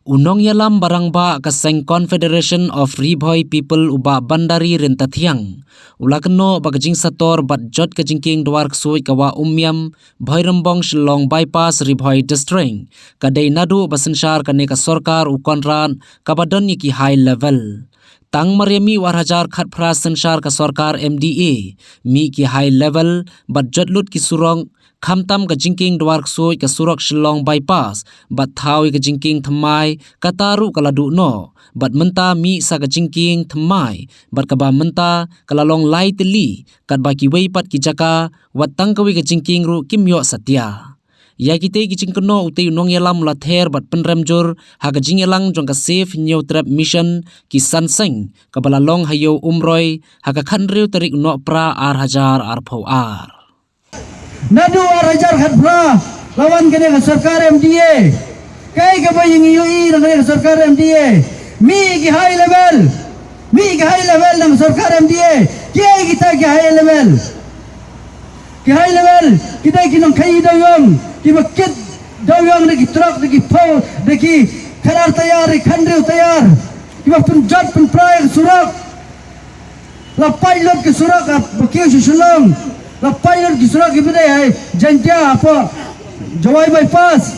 Unong yalam barangba kaseng Confederation of Riboy People uba bandari rentathiang. Ulakno bagajing sator bat jot kajingking dwar ksui kawa umyam bhairambong shillong bypass Riboy district. Kadai nadu basensyar kane ka sorkar ukonran kabadon ki high level. Tang Mariami warhajar khat phra sensyar ka sorkar MDA mi ki high level bat jot lut ki surong Khamtam ka jingking dwar ksoi ka surok shillong bypass bat thawi ka jingking thamai kataru kaladu no bat menta mi sa ka jingking thamai bat ka ba menta kalalong lai teli kat ba ki wei pat ki jaka wat tangkawi ka jingking ru kimyo satya ya kite ki jingkono utai nong yalam la ther bat penremjur ha ka jingelang jong ka safe new trap mission ki sanseng ka balalong hayo umroi ha ka khanriu tarik no pra ar hajar ar phau ar Nadu arajar khatpra lawan kene ka sarkar MDA kai ka bayang UI nang kene ka sarkar MDA mi ki high level nang sarkar MDA kiai kita ki high level kita ki nang kai dawang ki bakit dawang ki truck ki pau ki kharar tayar khandriu tayar ki pun jat pun prai surak la pilot ki surak bakio shulong la pilot ki surak ki bide hai jantia apa jawai bypass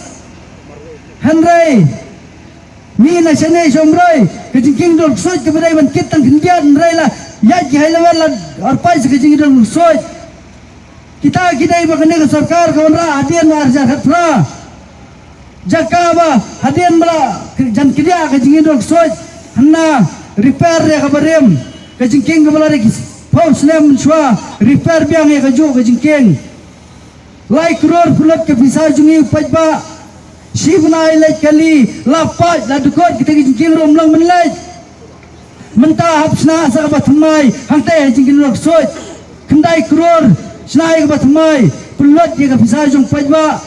Henry mi na chene somroi ke jingking dol soi ke bide man kitang kindian rai la ya ki hai level la ar pai ke jingking dol soi kita kidai bakane ka sarkar ka onra adian ar jahat pra jakaba hadian bala jan kidia ke jingking dol soi hanna repair ya ka barem ke jingking ka bala Paus lem shwa repair biang ya kaju ke jingkeng lai kror pulat ke bisa jungi pajba shivna ilai kali lapat la dukot kita jingkeng romlang menlai menta hapsna sa ka bathmai hangte jingkeng rok soi kendai kror snai ka bathmai pulat ya ke bisa jung pajba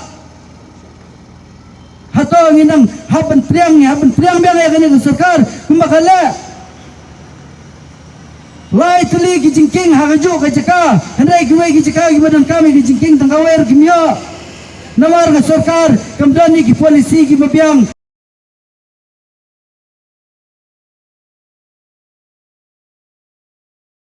hato nginang haban priang biang ya kene sarkar kumbakala lai tuli ki jingking hagajo ka jaka handai ki wei ki jaka ki badan kami ki jingking tangkawer kimyo namar ka sarkar kamdani ki polisi ki babiang